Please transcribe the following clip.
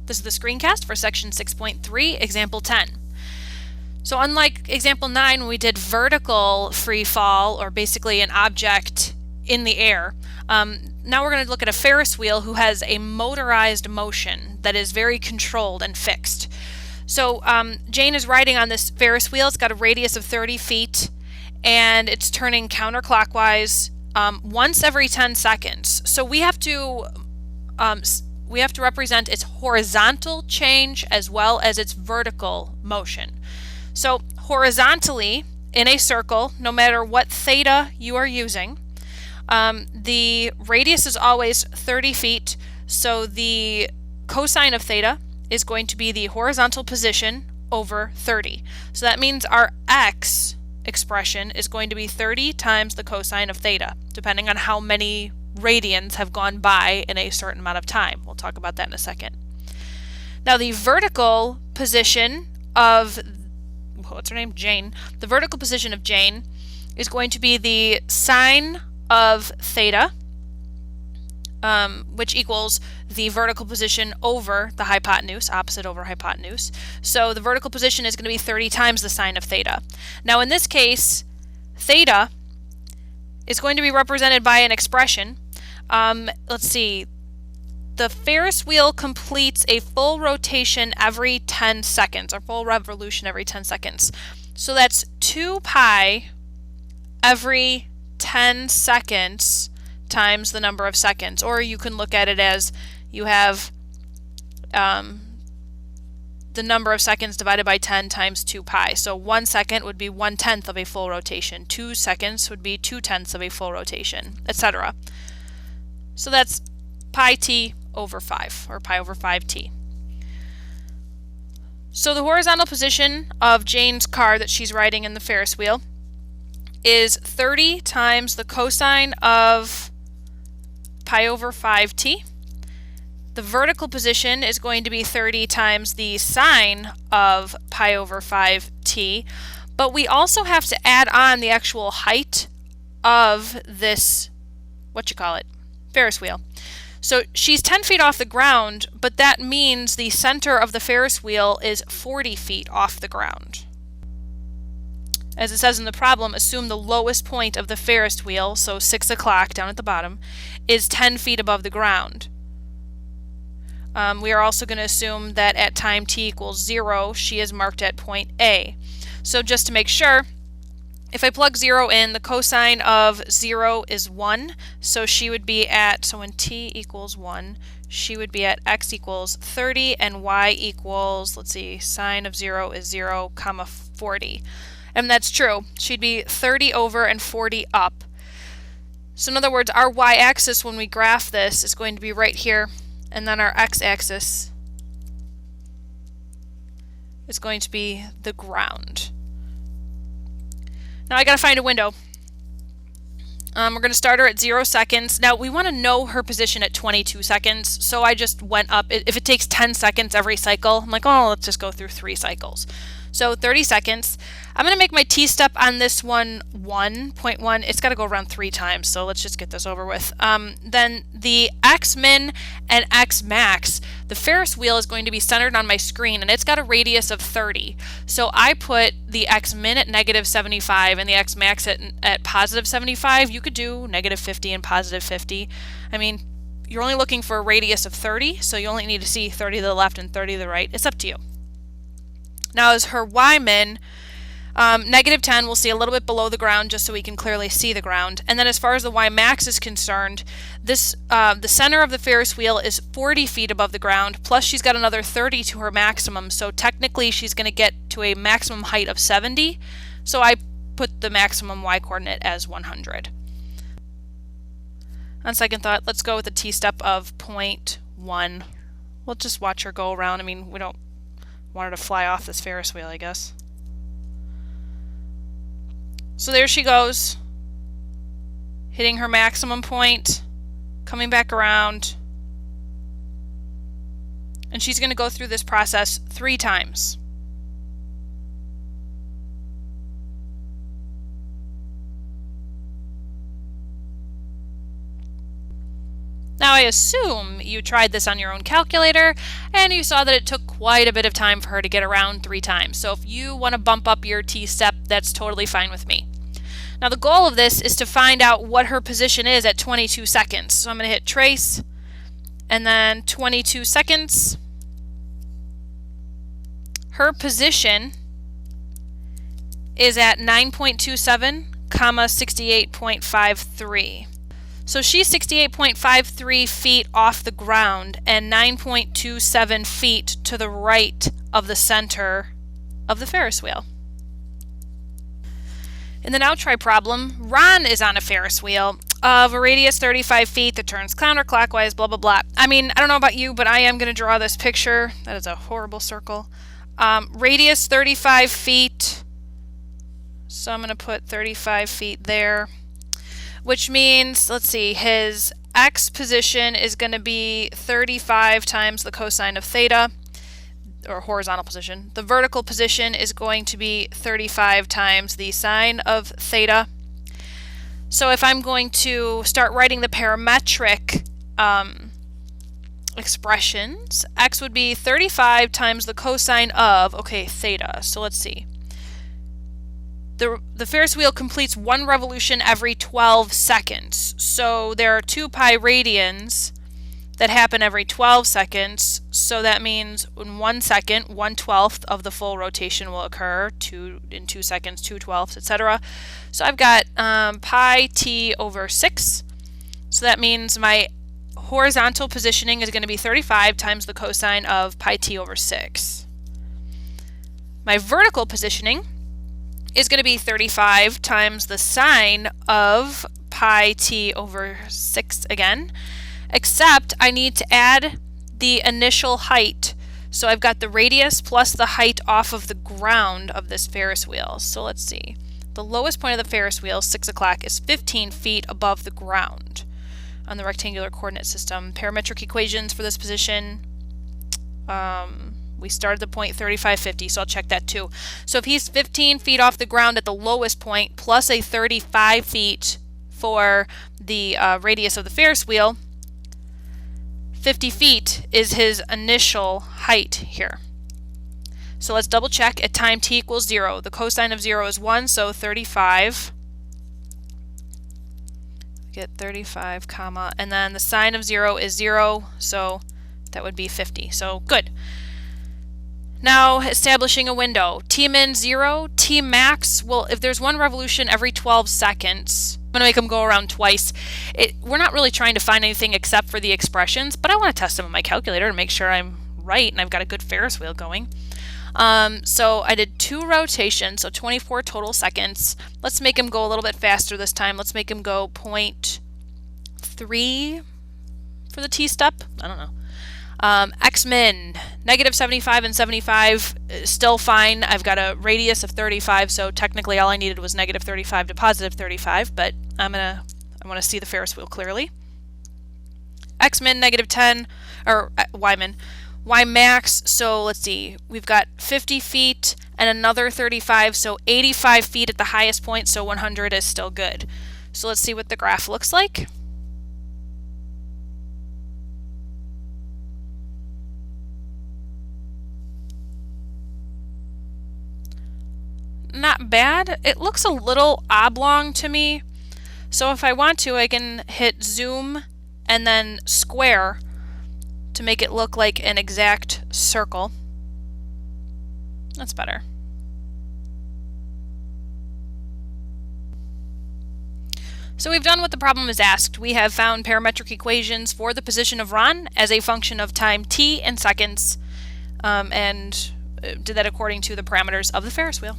This is the screencast for section 6.3, example 10. So unlike example 9, when we did vertical free fall, or basically an object in the air, now we're going to look at a Ferris wheel who has a motorized motion that is very controlled and fixed. So Jane is riding on this Ferris wheel. It's got a radius of 30 feet, and it's turning counterclockwise once every 10 seconds. So we have to represent its horizontal change as well as its vertical motion. So horizontally, in a circle, no matter what theta you are using, the radius is always 30 feet, so the cosine of theta is going to be the horizontal position over 30. So that means our x expression is going to be 30 times the cosine of theta, depending on how many radians have gone by in a certain amount of time. We'll talk about that in a second. Now the vertical position of, what's her name? Jane. The vertical position of Jane is going to be the sine of theta, which equals the vertical position over the hypotenuse, opposite over hypotenuse. So the vertical position is going to be 30 times the sine of theta. Now in this case, theta is going to be represented by an expression. Let's see, the Ferris wheel completes a full rotation every 10 seconds, or full revolution every 10 seconds. So that's 2 pi every 10 seconds times the number of seconds. Or you can look at it as you have the number of seconds divided by 10 times 2 pi. So 1 second would be 1/10 of a full rotation. 2 seconds would be 2/10 of a full rotation, etc. So that's pi t over 5, or pi over 5t. So the horizontal position of Jane's car that she's riding in the Ferris wheel is 30 times the cosine of pi over 5t. The vertical position is going to be 30 times the sine of pi over 5t, but we also have to add on the actual height of this, Ferris wheel. So she's 10 feet off the ground, but that means the center of the Ferris wheel is 40 feet off the ground. As it says in the problem, assume the lowest point of the Ferris wheel, so 6 o'clock down at the bottom, is 10 feet above the ground. We are also going to assume that at time t equals 0, she is marked at point A. So just to make sure, if I plug 0 in, the cosine of 0 is 1, so she would be at, so when t equals 1, she would be at x equals 30, and y equals, let's see, sine of 0 is 0, comma 40. And that's true. She'd be 30 over and 40 up. So in other words, our y-axis when we graph this is going to be right here, and then our x-axis is going to be the ground. Now I gotta find a window. We're going to start her at 0 seconds. Now we want to know her position at 22 seconds, so I just went up. If it takes 10 seconds every cycle, I'm like, oh, let's just go through 3 cycles. So 30 seconds. I'm going to make my t-step on this one 1.1. It's got to go around 3 times, so let's just get this over with. Then the x-min and x-max, the Ferris wheel is going to be centered on my screen, and it's got a radius of 30. So I put the x-min at negative 75 and the x-max at positive 75. You could do negative 50 and positive 50. I mean, you're only looking for a radius of 30, so you only need to see 30 to the left and 30 to the right. It's up to you. Now as her y-min, negative 10, we'll see a little bit below the ground just so we can clearly see the ground. And then as far as the y-max is concerned, this the center of the Ferris wheel is 40 feet above the ground, plus she's got another 30 to her maximum, so technically she's going to get to a maximum height of 70. So I put the maximum y-coordinate as 100. On second thought, let's go with a t-step of 0.1. We'll just watch her go around. I mean, we don't want her to fly off this Ferris wheel, I guess. So there she goes, hitting her maximum point, coming back around, and she's going to go through this process 3 times. Now I assume you tried this on your own calculator and you saw that it took quite a bit of time for her to get around 3 times. So if you want to bump up your t-step, that's totally fine with me. Now the goal of this is to find out what her position is at 22 seconds. So I'm going to hit trace and then 22 seconds. Her position is at 9.27, 68.53. So she's 68.53 feet off the ground and 9.27 feet to the right of the center of the Ferris wheel. In the now try problem, Ron is on a Ferris wheel of a radius 35 feet that turns counterclockwise, blah, blah, blah. I mean, I don't know about you, but I am going to draw this picture. That is a horrible circle. Radius 35 feet. So I'm going to put 35 feet there, which means, let's see, his x position is going to be 35 times the cosine of theta, or horizontal position. The vertical position is going to be 35 times the sine of theta. So if I'm going to start writing the parametric expressions, x would be 35 times the cosine of, okay, theta. So let's see. The Ferris wheel completes 1 revolution every 12 seconds. So there are 2 pi radians that happen every 12 seconds. So that means in 1 second, 1/12 of the full rotation will occur. In 2 seconds, 2/12, etc. So I've got pi t over 6. So that means my horizontal positioning is going to be 35 times the cosine of pi t over 6. My vertical positioning is going to be 35 times the sine of pi t over 6 again, except I need to add the initial height. So I've got the radius plus the height off of the ground of this Ferris wheel. So let's see. The lowest point of the Ferris wheel, 6 o'clock, is 15 feet above the ground on the rectangular coordinate system. Parametric equations for this position, we started the point 3550, so I'll check that too. So if he's 15 feet off the ground at the lowest point, plus a 35 feet for the radius of the Ferris wheel, 50 feet is his initial height here. So let's double check. At time t equals 0, the cosine of 0 is 1, so 35. Get 35, comma, and then the sine of 0 is 0, so that would be 50. So good. Now establishing a window. Tmin 0, Tmax, well, if there's 1 revolution every 12 seconds, I'm going to make them go around twice. We're not really trying to find anything except for the expressions, but I want to test them on my calculator to make sure I'm right and I've got a good Ferris wheel going. So I did 2 rotations, so 24 total seconds. Let's make him go a little bit faster this time. Let's make him go 0.3 for the t-step. I don't know. X-min, negative 75 and 75, still fine. I've got a radius of 35, so technically all I needed was negative 35 to positive 35, but I want to see the Ferris wheel clearly. X-min, negative 10, or Y-min. Y-max, so let's see, we've got 50 feet and another 35, so 85 feet at the highest point, so 100 is still good. So let's see what the graph looks like. Not bad. It looks a little oblong to me. So if I want to, I can hit zoom and then square to make it look like an exact circle. That's better. So we've done what the problem is asked. We have found parametric equations for the position of Ron as a function of time t in seconds, and did that according to the parameters of the Ferris wheel.